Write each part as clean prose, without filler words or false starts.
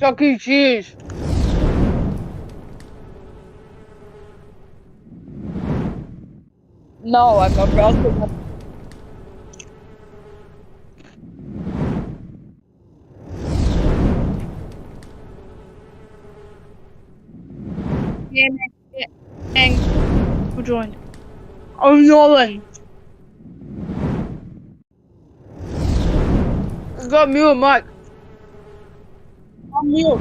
Chuck E. Cheese. No, I'm also. Yeah, man. Who joined? Oh, Nolan. I got mute, Mike. I'm mute.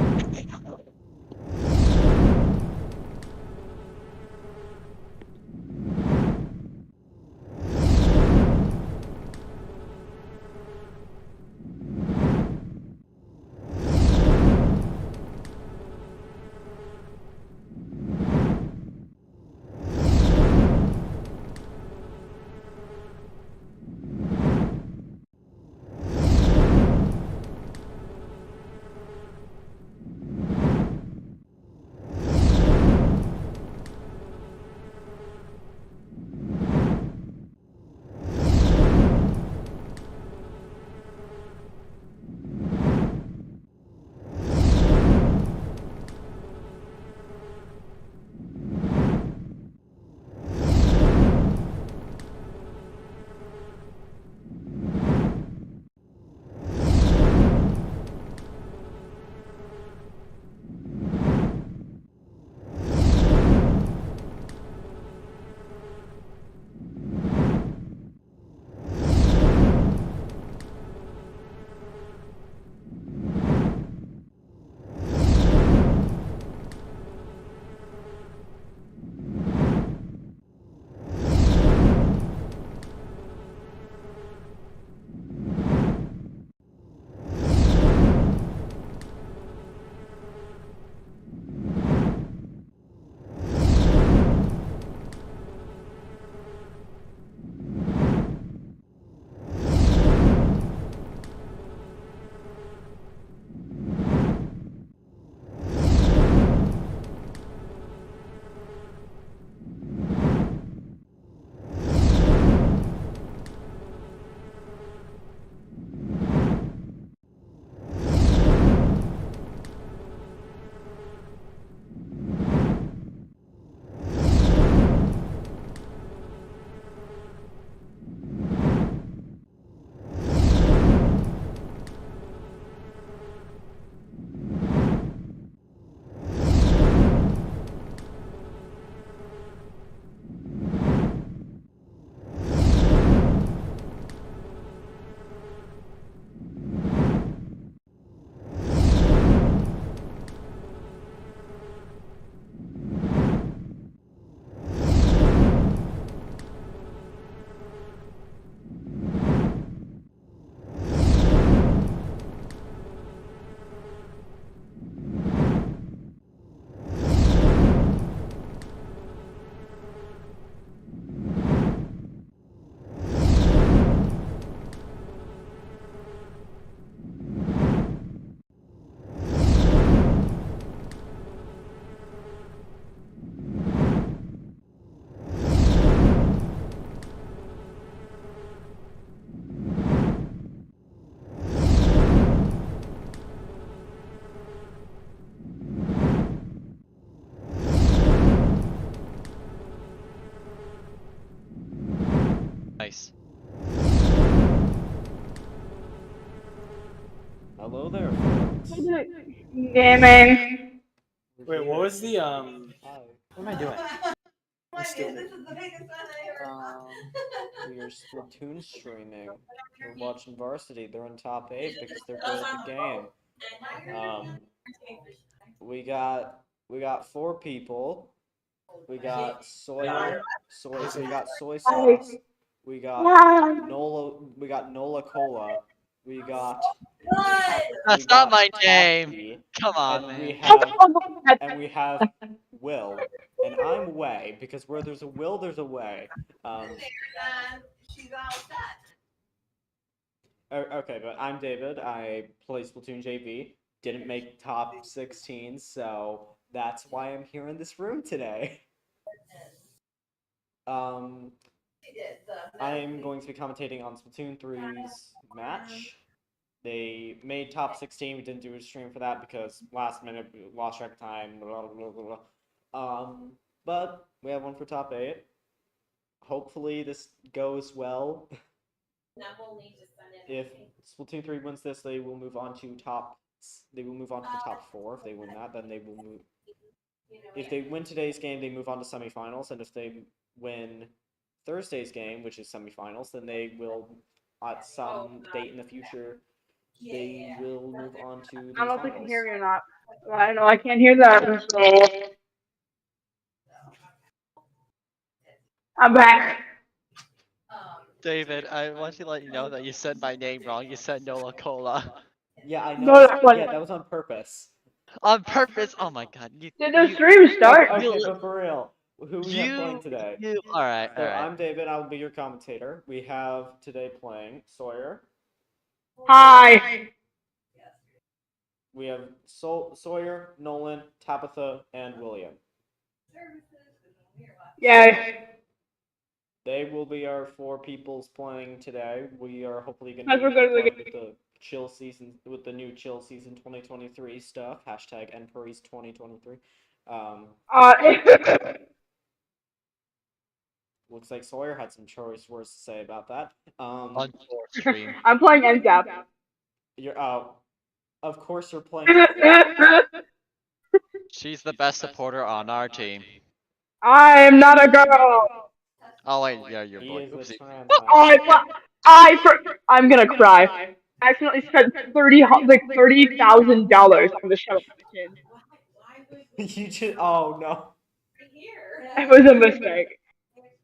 Nice. Hello there, folks. Gaming. Wait, what was the Hi. what am I doing? I'm stupid. We are Splatoon streaming. We're watching Varsity. They're in top 8 because they're good at the game. Um, we got 4 people. We got we got soy sauce. We got Nola Cola. We got That's we not got my name. Poppy, Come on, and man. we have Will, and I'm Way because where there's a will, there's a way. Um, okay, but I'm David. I play Splatoon JV. Didn't make top 16, so that's why I'm here in this room today. Um, I'm going to be commentating on Splatoon 3's match. They made top 16. We didn't do a stream for that because last minute we lost track of time. Blah, blah, blah, blah. But we have one for top 8. Hopefully this goes well. If Splatoon 3 wins this, they will move on to top. They will move on to the top 4. If they win that, then they will move. If they win today's game, they move on to semifinals, and if they win Thursday's game, which is semifinals, then they will, at some date in the future, they will move on to the I don't know if they can finals. hear me or not. I know I can't hear that. So I'm back. David, I want to let you know that you said my name wrong. You said Nola Cola. Yeah, I No, know. that's funny. Yeah, that was on purpose. On purpose. Oh my god. Did the stream start? Okay, You- but for real, who we have playing today? Alright, So alright. I'm David. I'll be your commentator. We have today playing Sawyer. Hi. We have Sawyer, Nolan, Tabitha, and William. Yay. They will be our 4 peoples playing today. We are hopefully going Let's to go to the be with the chill season, with the new chill season 2023 stuff. Hashtag NPuries 2023. Looks like Sawyer had some choice words to say about that. On your stream. I'm playing NZAP. You're of course you're playing. She's the best supporter on our team. I am not a girl. Oh wait, yeah, you're He boy. is a Oopsie. trans I'm gonna cry. I accidentally spent $30,000 on the shuttle machine. You just oh no. It was a mistake.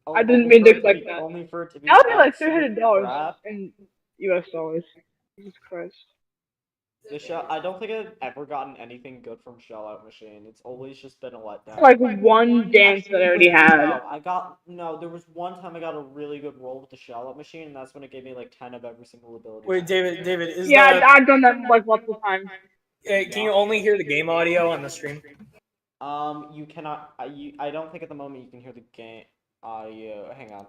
I didn't mean to click that. Only for it to be That would be like absolute $300 crap. in US dollars. Jesus Christ. The shell. I don't think I've ever gotten anything good from Shell Out Machine. It's always just been a letdown. Like one dance that I already had. No. There was one time I got a really good roll with the Shell Out Machine, and that's when it gave me like 10 of every single ability. Wait, David, is Yeah, the I've done that like multiple times. can you only hear the game audio on the stream? You cannot. I don't think at the moment you can hear the game audio. Hang on.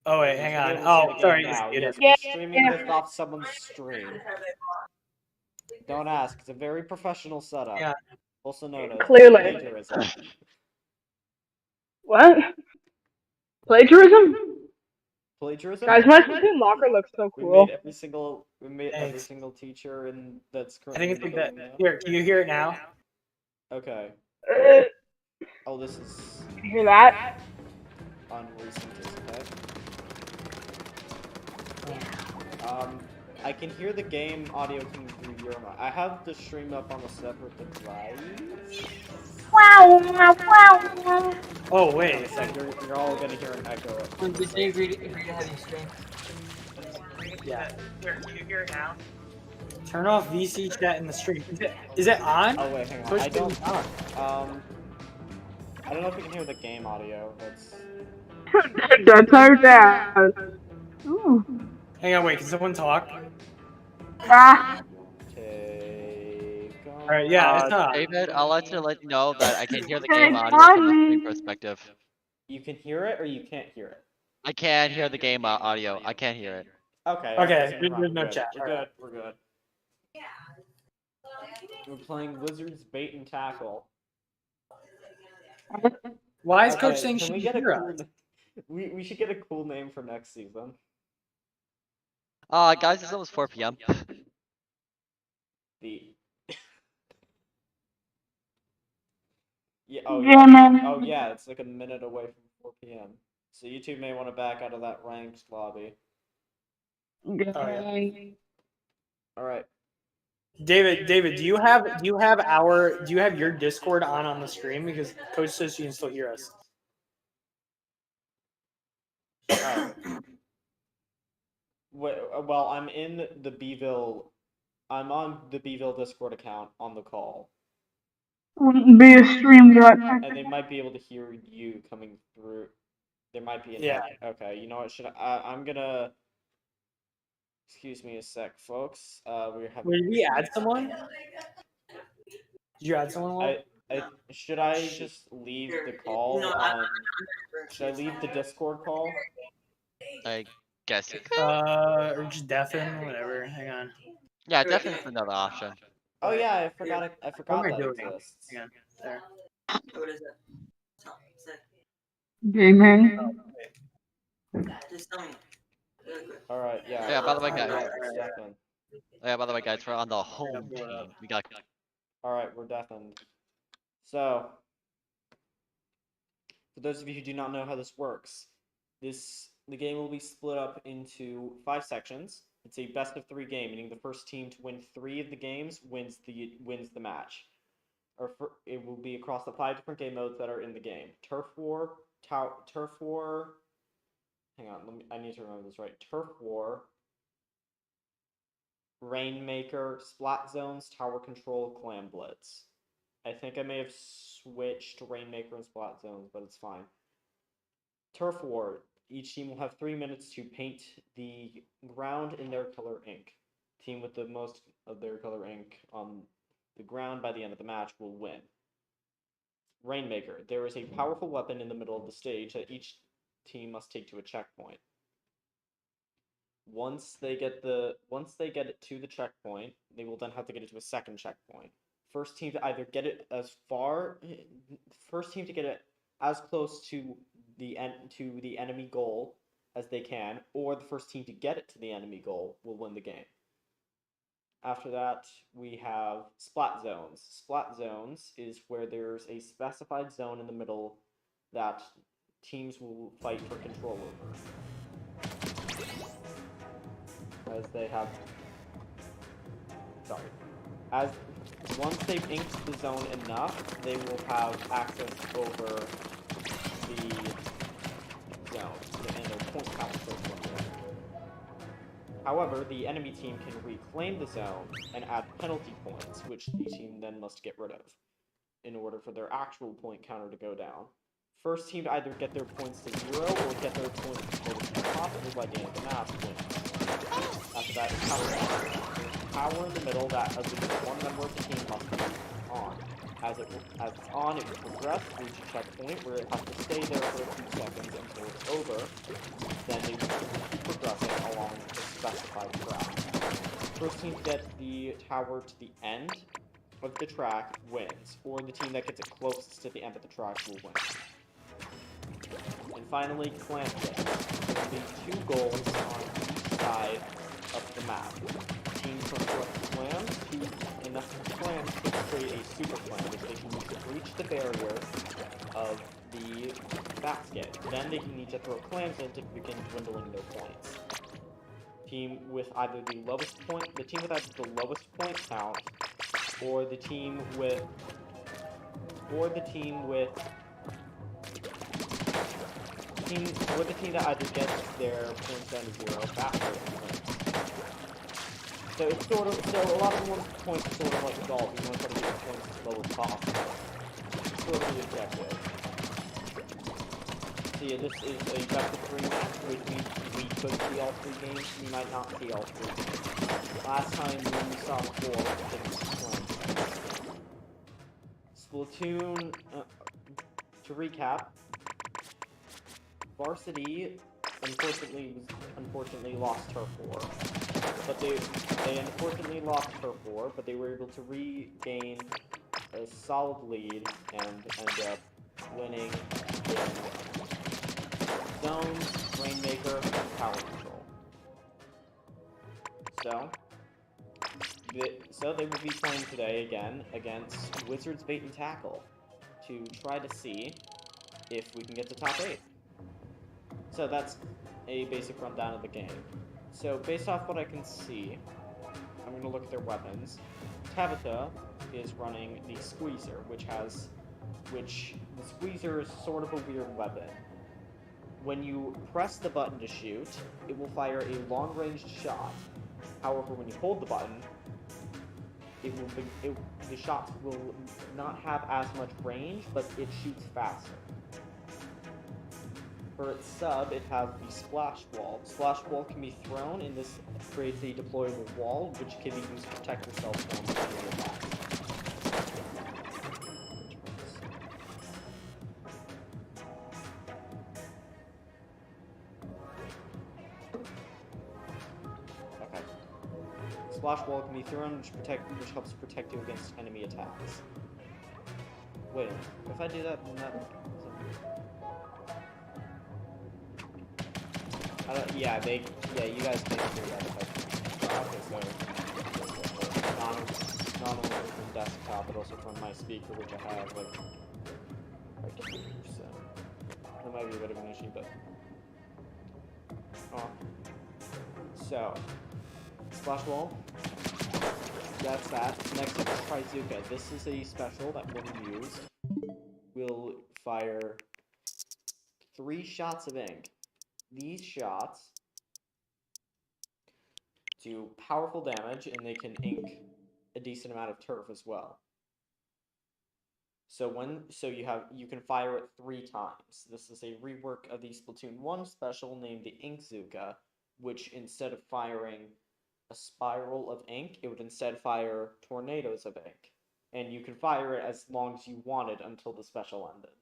Oh wait, You hang should be on. able to see Oh, the game sorry. now. It Yes, is. you're streaming this off someone's stream. Don't ask. It's a very professional setup. Yeah. Also known as Clearly. plagiarism. What? Plagiarism? Plagiarism? Guys, my Splatoon locker looks so We cool. made every single teacher and that's I currently think it's in the like that. building now. Here, can you hear it now? Okay. Uh, Oh, this is Can you hear that? unrecent, okay. I can hear the game audio coming through your mic. I have the stream up on a separate device. Oh wait. In a sec, you're all gonna hear an echo. Yeah. Here, can you hear it now? Turn off VC chat in the stream. Is it on? Oh wait, hang on. Push I the- don't know if you can hear the game audio. That's That's our dad. Ooh. Hang on, wait. Can someone talk? Ah. take on. All right. Yeah, it's on. David, I'll let you know that I can hear the Hey, game audio from the stream Bonnie. perspective. You can hear it or you can't hear it. I can hear the game audio. I can't hear it. Okay. Okay, We're there's no good. chat. We're good. We're good. We're playing Wizards Bait and Tackle. Why is Okay, Coach saying can she we can get a hear cool? us? We should get a cool name for next season. Guys, it's almost 4 p.m. The yeah. Oh yeah. Oh yeah. It's like a minute away from 4 p.m. So you two may want to back out of that ranked lobby. Oh, yeah. All right. David, do you have your Discord on the stream, because Coach says she can still hear us. Oh. Well, I'm in the Beeville. I'm on the Beeville Discord account on the call, Wouldn't be a stream that. and they might be able to hear you coming through. There might be an Yeah. Okay, you know what? I'm gonna. Excuse me a sec, folks. We're having. Did we add someone? Did you add someone? Will? Should I just leave the call? Should I leave the Discord call? I guess you could. Or just deafen, whatever. Hang on. Yeah, definitely it's another option. Oh yeah, I forgot What am I that doing? exists. Yeah, there. Gaming. All right, yeah. Yeah, by the way, we're guys. deafened. Yeah, by the way, guys, we're on the home blow it up. team. We got. All right, we're deafened. So, for those of you who do not know how this works, the game will be split up into 5 sections. It's a best of 3 game, meaning the first team to win 3 of the games wins the match. It will be across the 5 different game modes that are in the game: Turf War, Turf War. Hang on, I need to remember this right. Turf War, Rainmaker, Splat Zones, Tower Control, Clan Blitz. I think I may have switched Rainmaker and Splat Zones, but it's fine. Turf War. Each team will have 3 minutes to paint the ground in their color ink. Team with the most of their color ink on the ground by the end of the match will win. Rainmaker. There is a powerful weapon in the middle of the stage that each team must take to a checkpoint. Once they get it to the checkpoint, they will then have to get it to a second checkpoint. First team to either get it as close to the enemy goal as they can, or the first team to get it to the enemy goal will win the game. After that, we have Splat Zones. Splat Zones is where there's a specified zone in the middle that teams will fight for control over. Once they've inked the zone enough, they will have access over the zone, and their point count goes from there. However, the enemy team can reclaim the zone and add penalty points, which the team then must get rid of, in order for their actual point counter to go down. First team to either get their points to 0 or get their points to possible by the end of the match wins. After that, it's power in the middle that at least one member of the team must be on. As it's on, it will progress, reach a checkpoint where it has to stay there for a few seconds until it's over. Then they will keep progressing along the specified track. First team to get the tower to the end of the track wins, or the team that gets it closest to the end of the track will win. And finally, clan wins. There will be 2 goals on each side of the map. Teams from select clans, enough clans to create a super clan, which they can use to breach the barrier of the basket. Then they can need to throw clams in to begin dwindling their points. The team with either the lowest point count, or the team that either gets their points down to 0 faster wins. So it's a lot of one's points sort of like golf. You want to try to get your points as low as possible. It's sort of the objective. So yeah, this is a best of 3 match, which means we could see all 3 games. We might not see all 3 games. Last time when we saw 4, we didn't see 1. Splatoon, to recap, Varsity unfortunately lost Turf War. But they unfortunately lost Turf War, but they were able to regain a solid lead and end up winning in Zones, Rainmaker, and Power Control. So they will be playing today again against Wizards Bait and Tackle to try to see if we can get to top 8. So that's a basic rundown of the game. So based off what I can see, I'm going to look at their weapons. Tabitha is running the Squeezer, which the Squeezer is sort of a weird weapon. When you press the button to shoot, it will fire a long-range shot. However, when you hold the button, the shots will not have as much range, but it shoots faster. For its sub, it has the Splash Wall. The Splash Wall can be thrown, and this creates a deployable wall, which can be used to protect yourself from enemy attacks. Splash Wall can be thrown, which helps protect you against enemy attacks. Wait a minute. If I do that, then that... yeah, you guys can do that if I... Okay, so... Not only from desktop, but also from my speaker, which I have, like... right here, so... That might be a bit of an issue, but... So... Splash Wall. That's that. Next up is Trizuka. This is a special that when used will fire 3 shots of ink. These shots do powerful damage, and they can ink a decent amount of turf as well. So you can fire it 3 times. This is a rework of the Splatoon 1 special named the Inkzuka, which instead of firing a spiral of ink, it would instead fire tornadoes of ink. And you can fire it as long as you wanted until the special ended.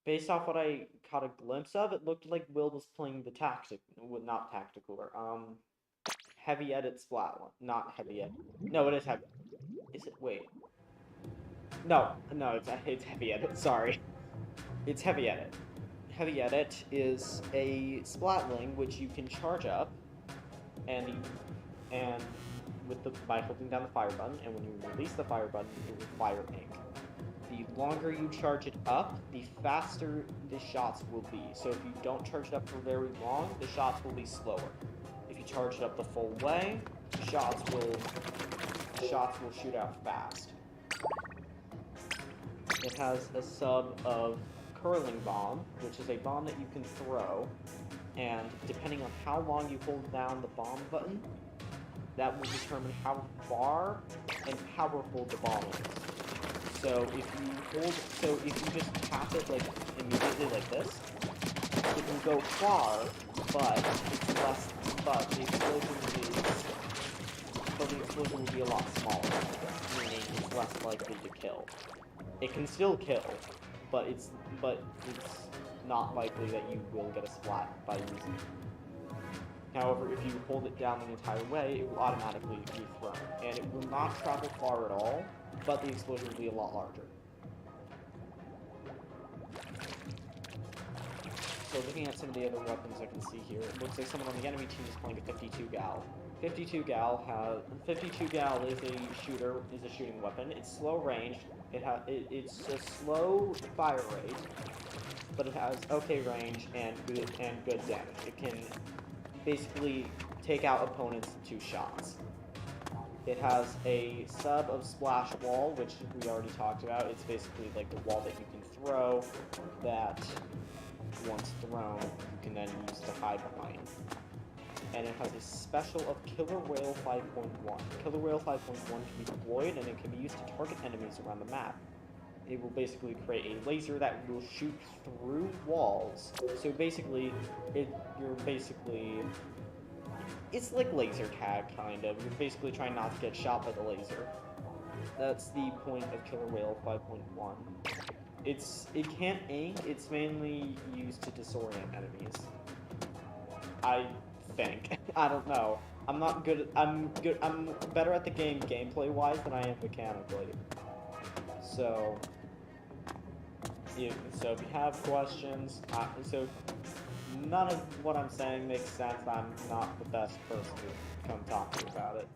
Based off what I caught a glimpse of, it looked like Will was playing the not tactical, heavy edit splat one. Not heavy edit. No, it is heavy. Is it? Wait. No, it's heavy edit, sorry. It's heavy edit. Heavy edit is a splatling which you can charge up and by holding down the fire button, and when you release the fire button, it will fire ink. The longer you charge it up, the faster the shots will be. So if you don't charge it up for very long, the shots will be slower. If you charge it up the full way, shots will shoot out fast. It has a sub of Curling Bomb, which is a bomb that you can throw, and depending on how long you hold down the bomb button, that will determine how far and powerful the bomb is. So if you just tap it like immediately like this, it can go far, but the explosion will be a lot smaller, meaning it's less likely to kill. It can still kill, but it's not likely that you will get a splat by using it. However, if you hold it down the entire way, it will automatically be thrown, and it will not travel far at all, but the explosion will be a lot larger. So looking at some of the other weapons I can see here, it looks like someone on the enemy team is playing a 52 gal. 52 gal is a shooting weapon. It's slow range. It's a slow fire rate, but it has okay range and good damage. It can basically take out opponents in 2 shots. It has a sub of Splash Wall, which we already talked about. It's basically like the wall that you can throw that, once thrown, you can then use to hide behind. And it has a special of Killer Whale 5.1. Killer Whale 5.1 can be deployed, and it can be used to target enemies around the map. It will basically create a laser that will shoot through walls. So basically, it's like laser tag, kind of. You're basically trying not to get shot by the laser. That's the point of Killer Whale 5.1. It can't aim, it's mainly used to disorient enemies. I think. I don't know. I'm better at the game gameplay-wise than I am mechanically. So if you have questions, so none of what I'm saying makes sense. I'm not the best person to come talk to you about it.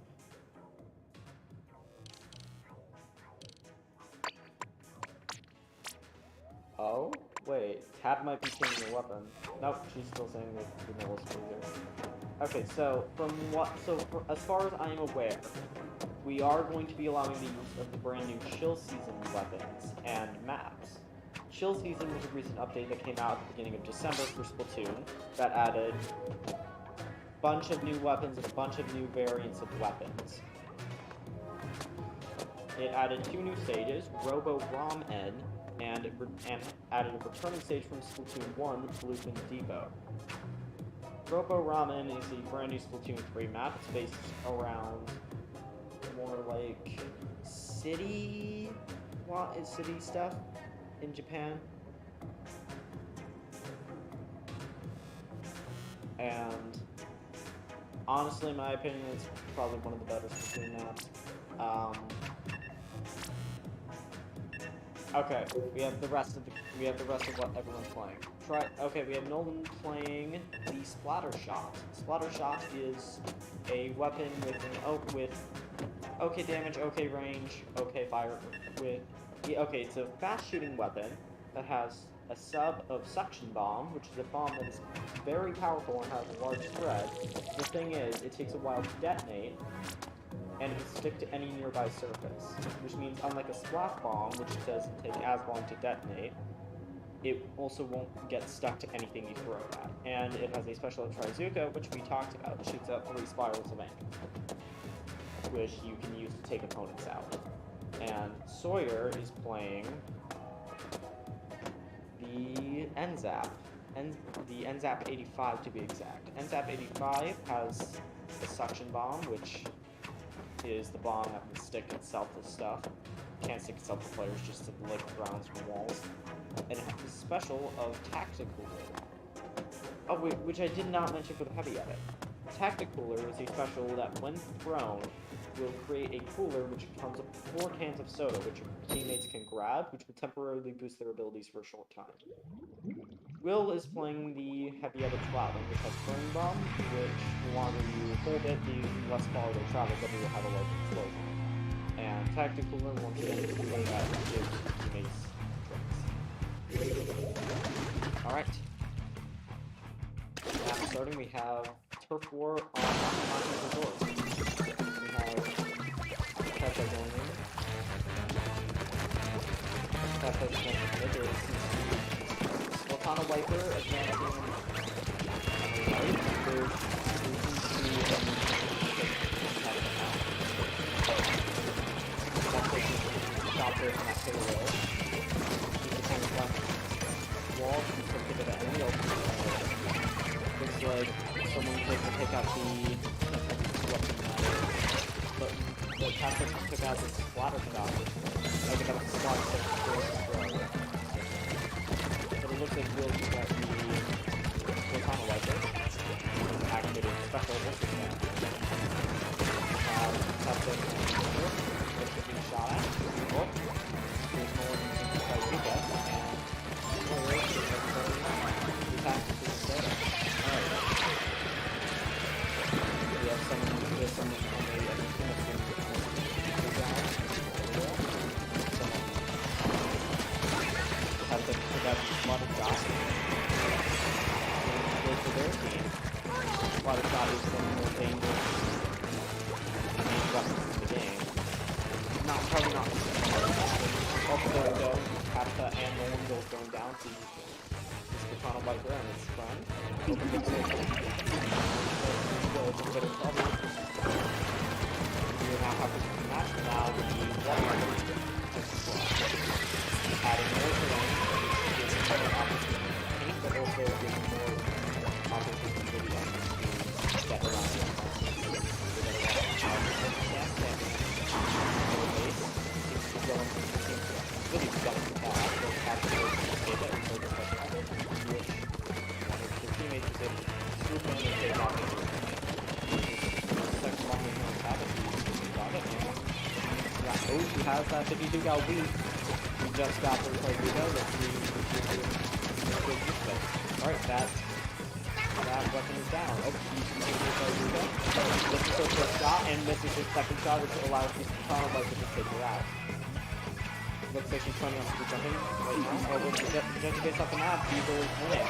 Oh, wait. Tab might be changing the weapon. Nope, she's still saying the vanilla squeezer. Okay, as far as I am aware, we are going to be allowing the use of the brand new Chill Season weapons and maps. Chill Season was a recent update that came out at the beginning of December for Splatoon that added a bunch of new weapons and a bunch of new variants of weapons. It added 2 new stages, Robo Ramen, and added a returning stage from Splatoon 1, Bluefin Depot. Robo Ramen is a brand new Splatoon 3 map. It's based around more like city stuff in Japan. And honestly, in my opinion, it's probably one of the better Splatoon maps. Okay, we have the rest of what everyone's playing. We have Nolan playing the Splatter Shot. Splatter Shot is a weapon with okay damage, okay range, okay fire it's a fast shooting weapon that has a sub of Suction Bomb, which is a bomb that is very powerful and has a large spread. The thing is, it takes a while to detonate, and it can stick to any nearby surface, which means unlike a Splash Bomb, which doesn't take as long to detonate, it also won't get stuck to anything you throw it at. And it has a special Trizuka, which we talked about. It shoots out 3 spirals of ink, which you can use to take opponents out. And Sawyer is playing the NZAP. The NZAP 85 to be exact. NZAP 85 has a Suction Bomb, which is the bomb that can stick itself to stuff. Can't stick itself to players, just to lick grounds from walls. And it has a special of Tactical. Oh wait, which I did not mention for the heavy edit. Tacticooler is a special that, when thrown, will create a cooler which comes with 4 cans of soda, which your teammates can grab, which will temporarily boost their abilities for a short time. Will is playing the heavy edit Platinum, which has Burning Bomb, which the longer you hold it, the less far they travel, but it will have a large explosion. And Tacticooler, once again, is the one that gives teammates tricks. Alright. Now starting, we have Turf War on Monty Resort. We have Pepe going in. Pepe against the Lickers. Slatana Wiper advancing on the right. There seems to be stop there from that payload. Keep the tank left wall, keep the pivot at any open. Looks like someone could pick out the but the Catholic took out the Splatter Shot. I think that was Splatter Shot. But it looks like Will took out the Platana Wiper. Activated special versus that. Catholic looks like being shot at. Oh, there's no one who can fight you guys. And we have someone on the have to pick out a lot of shots. And go for their team. A lot of shots is one of the more dangerous weapons in the game. Probably not. Also, there we go. Kappa and Nolan both going down to Katana Viper and its friend. Open big circle. A bit of trouble. We now have this match now with the water adding more terrain, gives more opportunity to paint, but also gives more opportunity for the enemy to get around the enemy. Really going to pass, so capture data and focus on the which one of the teammates is able to swoop in and take off the second one we don't have it, we got it, and oh, he has that 52 gal beat. We just got the Trizuka, let's see alright, that weapon is down. Oh, he's using the Trizuka. This is her first shot, and misses his second shot, which allows the Katana Viper to take her out. Looks like she's trying to super jumping right now. Oh, but just based off the map, Beagle is winning.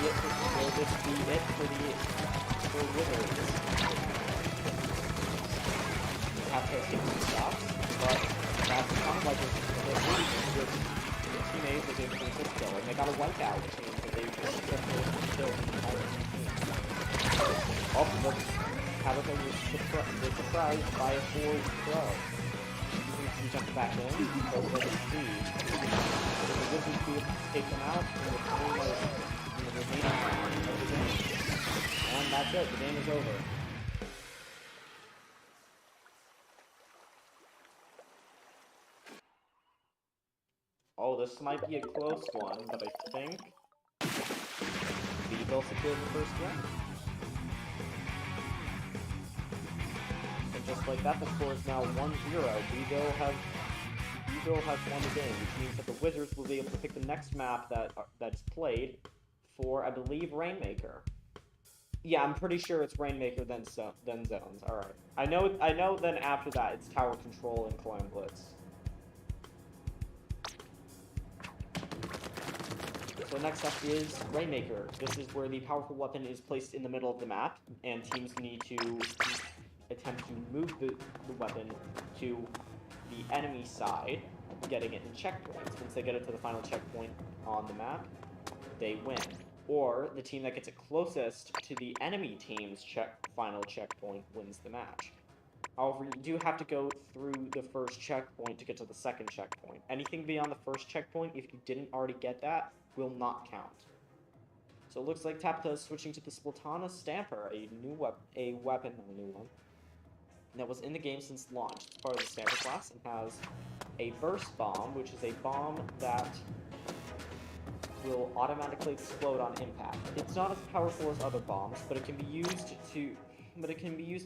Will this be it for the Wizards? Have to take some shots, but that's kind of like a really good teammate was able to get a kill, and they got a wipeout, which means that they were successful kill the entire team. Oh, look, Tabitha was surprised by a forward throw. You jump back in, so let us see. The Wizards be able to take them out in the remaining round of the game. And that's it, the game is over. Oh, this might be a close one, but I think Beagle secured the first win. And just like that, the score is now 1-0. Beville has won the game, which means that the Wizards will be able to pick the next map that's played for, I believe, Rainmaker. Yeah, I'm pretty sure it's Rainmaker then Zones. All right. I know. Then after that, it's Tower Control and Climb Blitz. So next up is Rainmaker. This is where the powerful weapon is placed in the middle of the map, and teams need to attempt to move the weapon to the enemy side, getting it in checkpoints. Once they get it to the final checkpoint on the map, they win. Or the team that gets it closest to the enemy team's final checkpoint wins the match. However, you do have to go through the first checkpoint to get to the second checkpoint. Anything beyond the first checkpoint, if you didn't already get that, will not count. So it looks like Tapta is switching to the Splatana Stamper, a weapon, not a new one, that was in the game since launch. It's part of the Stamper class and has a Burst Bomb, which is a bomb that will automatically explode on impact. It's not as powerful as other bombs, but it can be used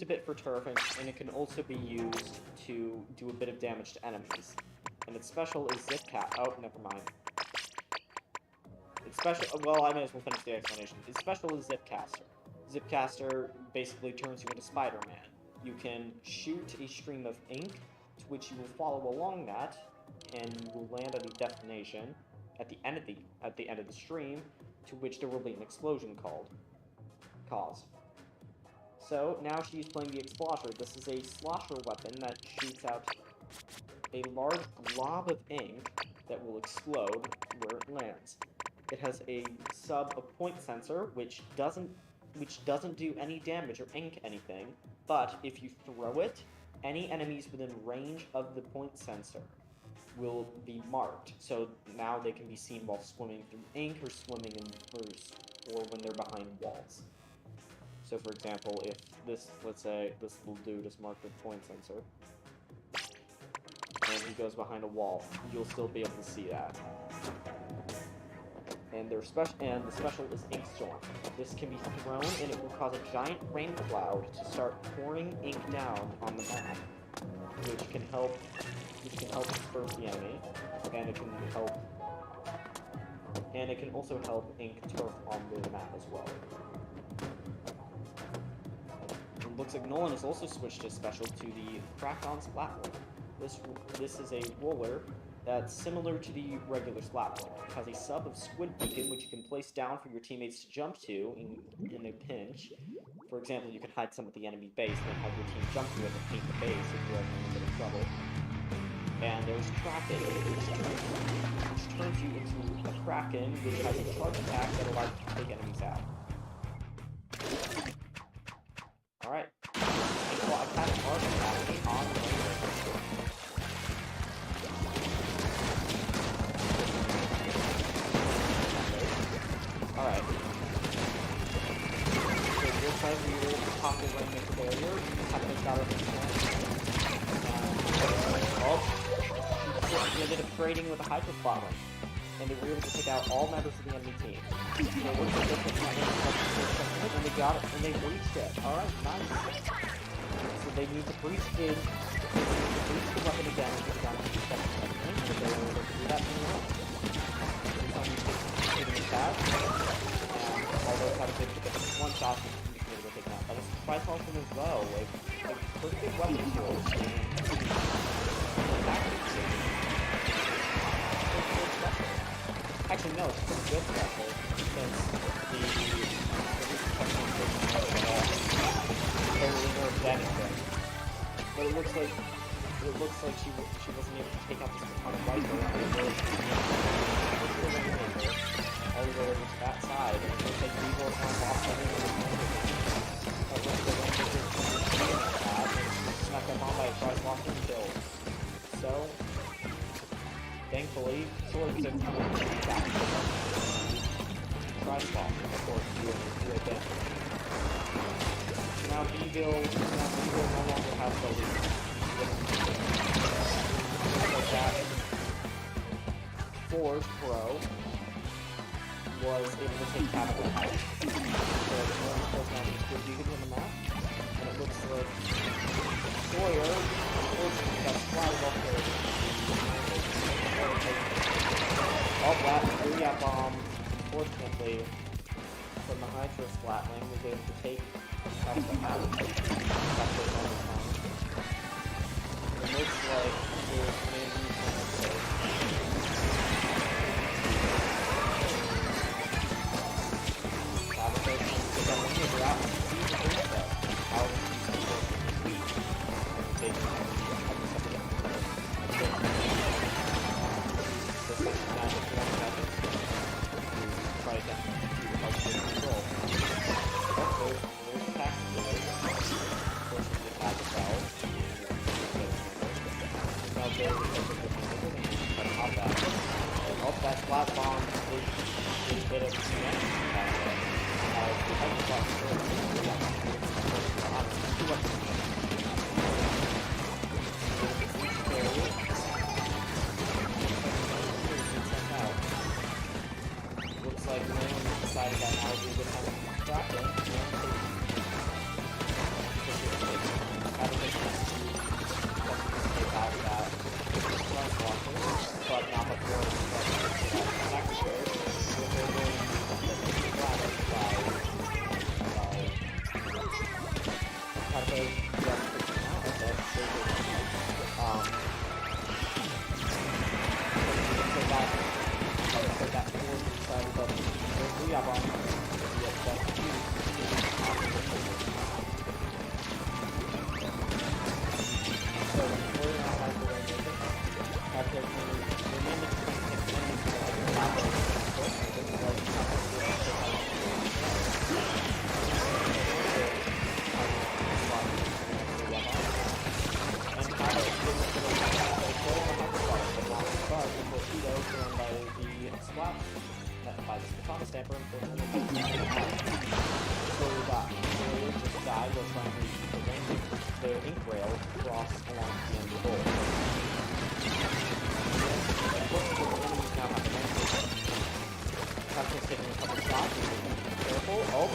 a bit for turfing, and it can also be used to do a bit of damage to enemies. And its special is Zip Cat. Oh, never mind. Its special. Well, I may as well finish the explanation. Its special is Zipcaster. Zipcaster basically turns you into Spider-Man. You can shoot a stream of ink, to which you will follow along that, and you will land at a destination at the end of the stream, to which there will be an explosion caused. So now she's playing the Exploser. This is a slosher weapon that shoots out a large glob of ink that will explode where it lands. It has a point sensor, which doesn't do any damage or ink anything, but if you throw it, any enemies within range of the point sensor will be marked. So now they can be seen while swimming through ink or swimming in verse, or when they're behind walls. So for example, if let's say this little dude is marked with point sensor, and he goes behind a wall, you'll still be able to see that. And the special is Ink Storm. This can be thrown, and it will cause a giant rain cloud to start pouring ink down on the map, which can help disperse the enemy, and it can also help ink turf on the map as well. It looks like Nolan has also switched his special to the Cracked-On Splat Roller. This is a roller that's similar to the regular Splat Roller. It has a sub of Squid Beacon, which you can place down for your teammates to jump to in a pinch. For example, you can hide some at the enemy base and then have your team jump to it and paint the base if you're in a bit of trouble. And there's Kraken, which turns you into a Kraken, which has a charge attack that allows you to take enemies out. Alright. Attack charge attack on the Alright. So this time we will pop the Rainmaker barrier, have to make out of he ended up trading with a Hyperspot ring, and they were able to take out all members of the enemy team. So it looks like and they got it, and they breached it. Alright, nice. So they need to breach the weapon again and get down to the second checkpoint, but they were able to do that in the round. It's only taking it back, and although it's had a big one shot, he's able to take it out. But it's try tossing as well, like pretty good weapon skills. Actually, no, it's pretty good special because totally nerfed anything. But it looks like she wasn't able to take out this ton of rifle. All the way over to that side, and it looks like we were on boss smacked that bomb by a Tri-Slosher and killed. So thankfully, Swords have back to the Tri-Slosher, of course, do a bit. So now Beville no longer has the lead. Like that. Forge Pro was able to take capital out. So the one close match is good vegan on the map, and it looks like Sawyer, unfortunately, got splatted off there. All that booyah bomb, unfortunately, from the Hydra Splatling was able to take out the house. It looks like there's maybe some Sabotage comes to them when they grab and see the first step. How does he see this week? And take this is magic 1 second. Try again. See the help with control. Oh, there's attack ability. Forces the attack spell. Now there is a but not that. Oh, that flat bomb is a bit of damage. Looks like no one decided that now would be a good time to distract him. Out of that front blocker, but not before by the Splatoon stamper, unfortunately. So that Warrior just died while trying to reach the ink rail across along the end of the goal. Unfortunately, the enemies now have the range. Captain's taking a couple shots. Careful. Oh.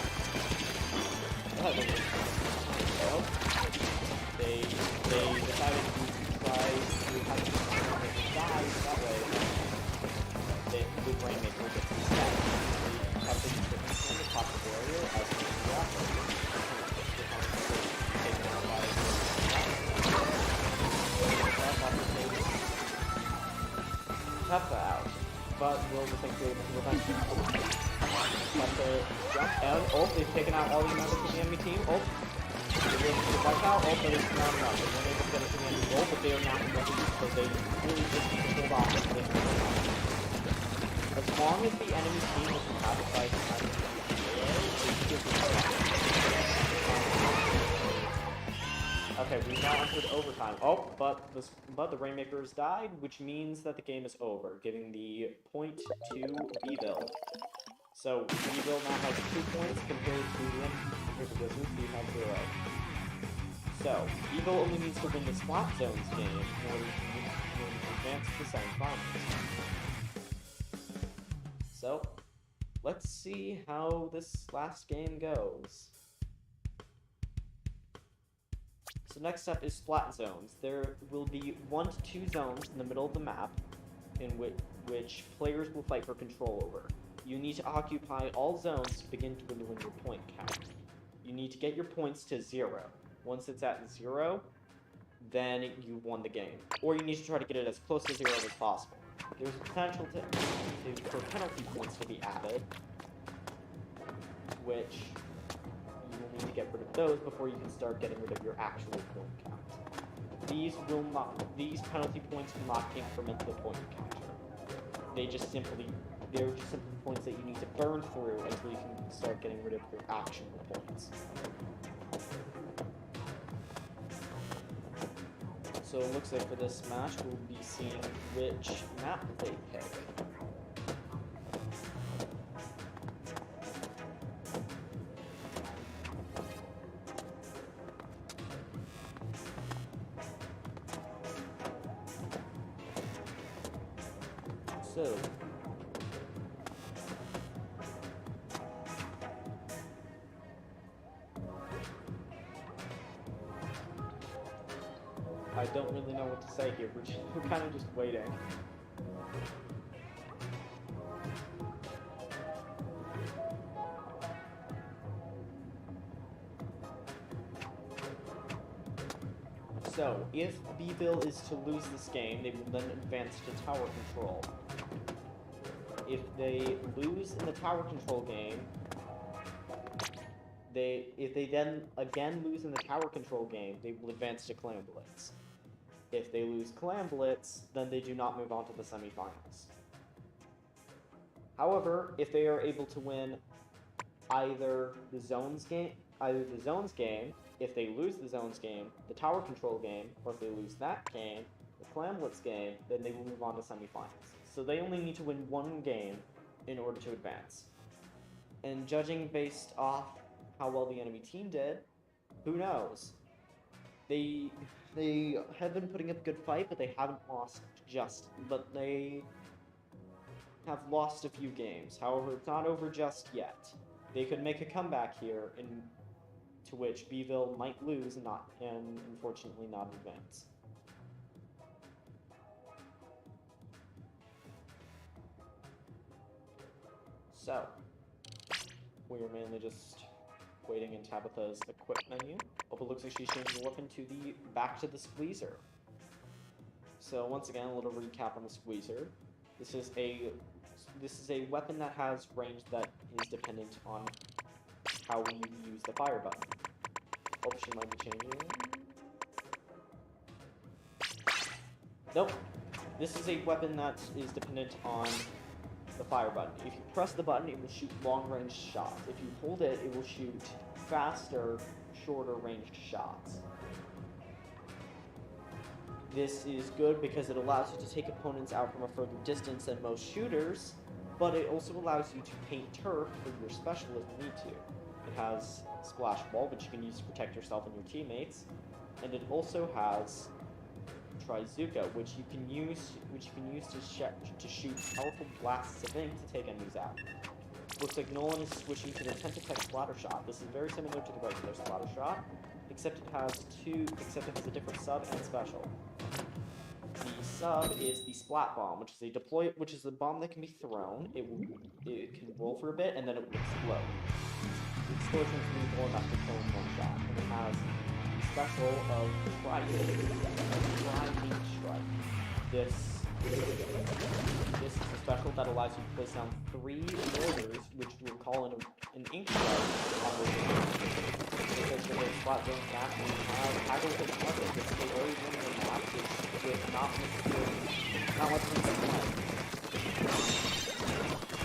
Oh. They decided to try to have the die that way. The Rainmaker gets the step. The Captain gets the top of the Warrior as the reactor. Taken out by tough that out. But will the think be able to prevent him? But the jump down. Oh, they've taken out all the members of the enemy team. Oh. They're able to wipe out. Oh, but it's not enough. They weren't able to get it to the enemy goal, but they are now in the lead, so they really just need to hold off and as long as the enemy team is inhabited by okay, we've now entered overtime. Oh, but the Rainmakers died, which means that the game is over, giving the point to Beeville. So Beeville now has 2 points compared to the Wizards, who have 0. So Beeville only needs to win the Splat Zones game in order to advance to the semifinals. So, let's see how this last game goes. So next up is Splat Zones. There will be 1 to 2 zones in the middle of the map in which players will fight for control over. You need to occupy all zones to begin to win your point count. You need to get your points to 0. Once it's at 0, then you won the game. Or you need to try to get it as close to 0 as possible. There's potential for penalty points to be added, which you will need to get rid of those before you can start getting rid of your actual point count. These penalty points will not increment the point counter. They're just simply points that you need to burn through until you can start getting rid of your actual points. So it looks like for this match, we'll be seeing which map they pick. So I don't really know what to say here. We're kind of just waiting. So, if Bville is to lose this game, they will then advance to tower control. If they lose in the tower control game, if they then again lose in the tower control game, they will advance to Clam Blitz. If they lose Clam Blitz, then they do not move on to the semifinals. However, if they are able to win either the zones game, if they lose the zones game, the tower control game, or if they lose that game, the Clam Blitz game, then they will move on to semifinals. So they only need to win one game in order to advance. And judging based off how well the enemy team did, who knows? They have been putting up a good fight, but they haven't lost but they have lost a few games. However, it's not over just yet. They could make a comeback here, to which Bville might lose and unfortunately not advance. So, we are mainly just waiting in Tabitha's equip menu. Oh, it looks like she's changing the weapon to back to the squeezer. So once again, a little recap on the squeezer. This is a weapon that has range that is dependent on how we use the fire button. Oh, she might be changing. Nope. This is a weapon that is dependent on the fire button. If you press the button, it will shoot long-range shots. If you hold it, it will shoot faster, shorter-ranged shots. This is good because it allows you to take opponents out from a further distance than most shooters, but it also allows you to paint turf for your special if you need to. It has Splash Ball, which you can use to protect yourself and your teammates, and it also has Trizuka, which you can use to shoot powerful blasts of ink to take enemies out. Looks like Nolan is switching to the Tentactech Splatter Shot. This is very similar to the regular Splatter Shot, except it has a different sub and special. The sub is the Splat Bomb, which is a bomb that can be thrown. It can roll for a bit and then it will explode. The explosion is lethal enough to kill in one shot, and it has the special of Grinding Strike. This is a special that allows you to place down 3 orders, which will call in an ink strike on those orders. Because the spot zone map, we have tackled the target. This is a very limited map with not much room to play.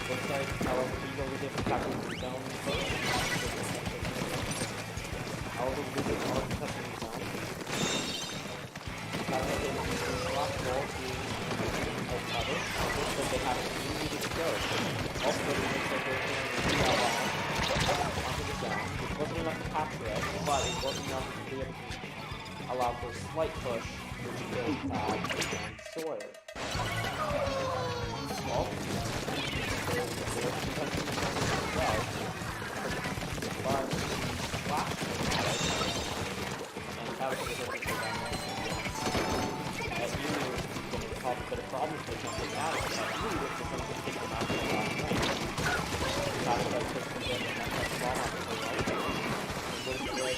Looks like, however, we go with different tackles the zone first. However, we did all the touching the zone. That's why they use the slot ball to help cover, but they have to use it to go. Also, it looks like they're putting the onto the zone, which wasn't enough to capture it, but it was enough to be able to allow for a slight push, which kills Tab and Sawyer. Well, cause a bit of problems for something now, but really with the things that take them out of the last lane. That's why I took them in and that's a bomb off of the right. It was good.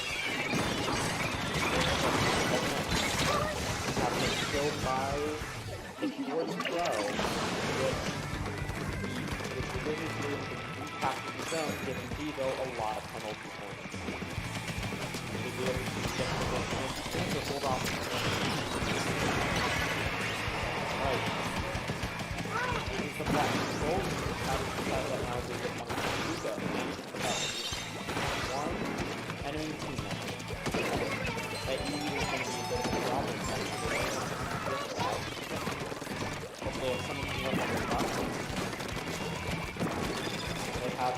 Have been killed by the Force Pro, which the Wizards were able to recapture the zone, giving Devo a lot of penalty points. They were able to get the penalty points to hold off right. This is the black control. How does that now do the one enemy teammate that you use when you go to the problem center. Hopefully if someone can run on the button. They have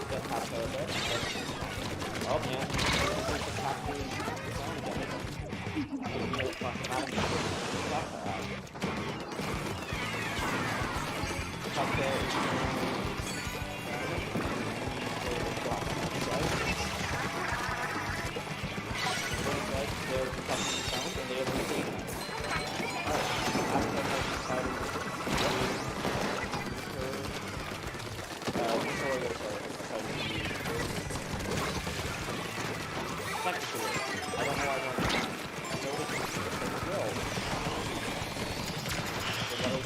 get past a bit. Oh man, this is the factory zone again. Maybe it's not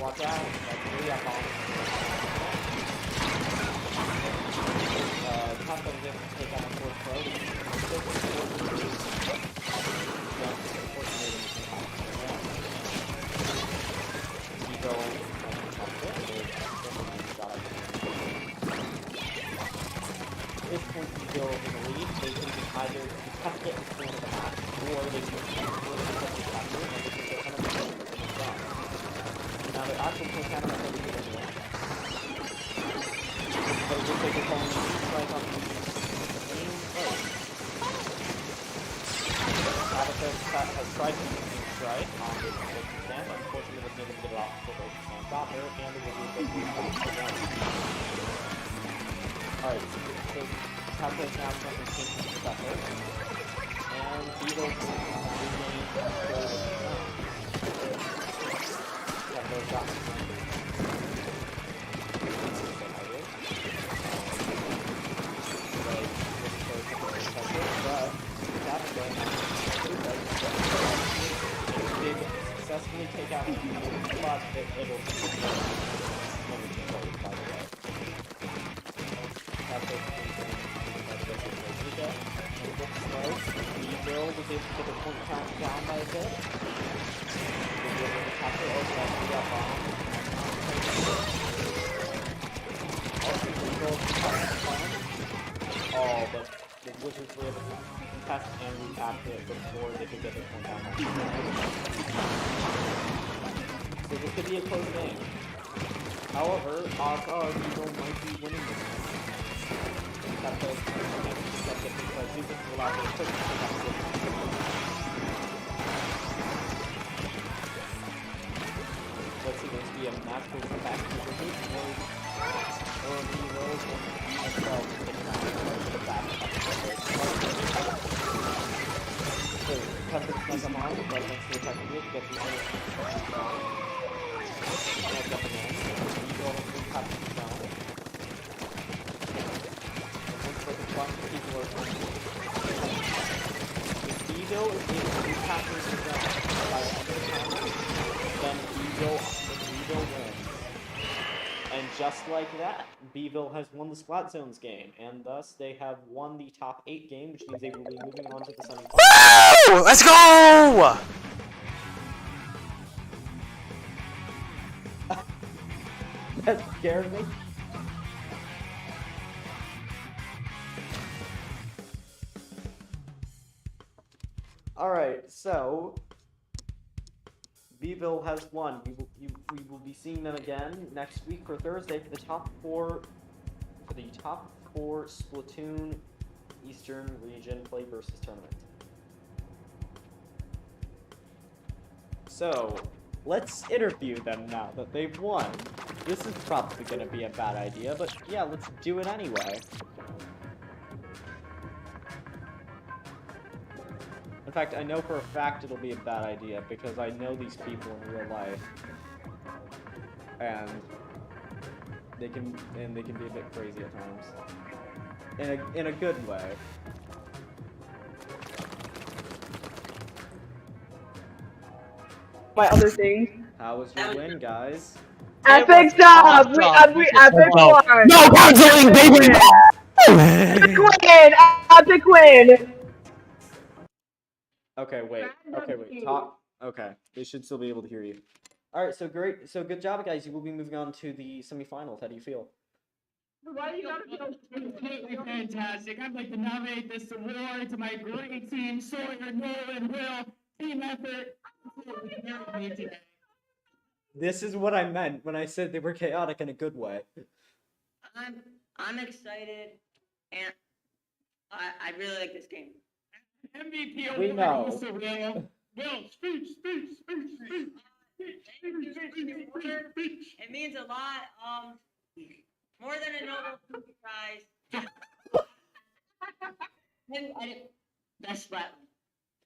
Watch out. That's really up on. Top of him to take out a fourth pro. At this point, Eagle in the lead. They can either have to get in front of the match, or they can score the second capture, and they can get kind of done. Now, the actual point counter is going to be in the end. So it looks like they're calling strike on the same place. Abaca has tried to strike on the stand. Unfortunately, was able to get it off the stand stop her, and it will be again. Alright, so Captain now something changed to Pepper. And Beetle regained control of the ground. Pepper got the ground. Did successfully take out the spot that it'll by the way. Weevil was able to get the point count down by a bit. Oh, but the Wizards were able to test and react it before they could get their point down. So this could be a close game. However, odds are Weevil might be winning this one. Let's see, there's be a match for the back to the group, or Weevil themselves take it out to the back. So, Pepper's like a mom, but next to the attack group, get the other down. Connect up again. Weevil will have to down. People are coming. If Beeville is able to recapture the ground by under the counter, then Beeville wins. And just like that, Beeville has won the Splat Zones game, and thus they have won the top 8 game, which means they will be moving on to the semifinals. Woo! Let's go! That scared me. Alright, so Beeville has won. We will be seeing them again next week for Thursday for the top 4 Splatoon Eastern Region Play versus Tournament. So let's interview them now that they've won. This is probably going to be a bad idea, but yeah, let's do it anyway. In fact, I know for a fact it'll be a bad idea because I know these people in real life, and they can be a bit crazy at times, in a good way. My other things. How was your win, guys? Epic job! We epic one! No counseling, baby! Epic win! Epic win! Okay, wait. Talk. Okay, they should still be able to hear you. All right, so great. So good job, guys. You will be moving on to the semifinals. How do you feel? Why do you gotta feel completely fantastic? I'd like to nominate this award to my great team, Sawyer, Nolan, Will. Team effort. Today. This is what I meant when I said they were chaotic in a good way. I'm excited, and I really like this game. MVP award We know. goes to Will. Will, speech. It means a lot. More than a Nobel Prize. And best Splatling.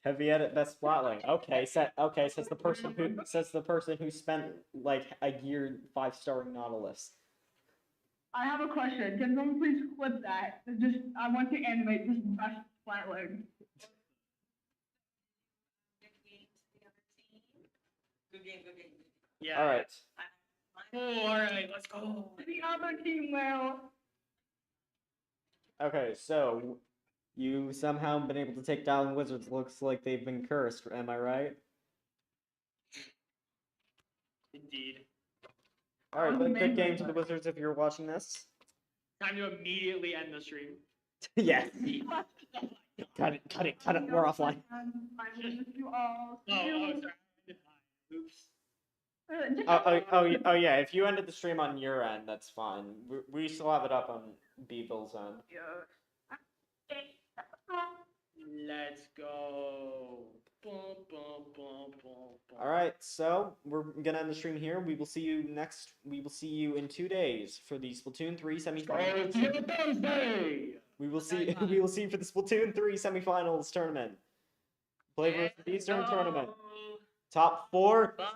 Heavy edit best Splatling. Okay, says the person who spent like a year 5-starring Nautilus. I have a question. Can someone please clip that? I want to animate this best Splatling. Good game. Yeah. All right. Oh, all right, let's go. The other team will. Okay, so you somehow been able to take down wizards. Looks like they've been cursed. Am I right? Indeed. All right, but good game to the wizards if you're watching this. Time to immediately end the stream. Yes. Cut it. We're offline. You all. Oh, sorry. Oops. Oh yeah. If you ended the stream on your end, that's fine. We still have it up on Beeville's end. Let's go. Boom, boom, boom, boom, boom. All right, so we're gonna end the stream here. We will see you next. We will see you in 2 days for the Splatoon 3 semifinals. See you Thursday. We will see. We will see you for the Splatoon 3 semifinals tournament. Play versus Eastern tournament. Top 4. Bye.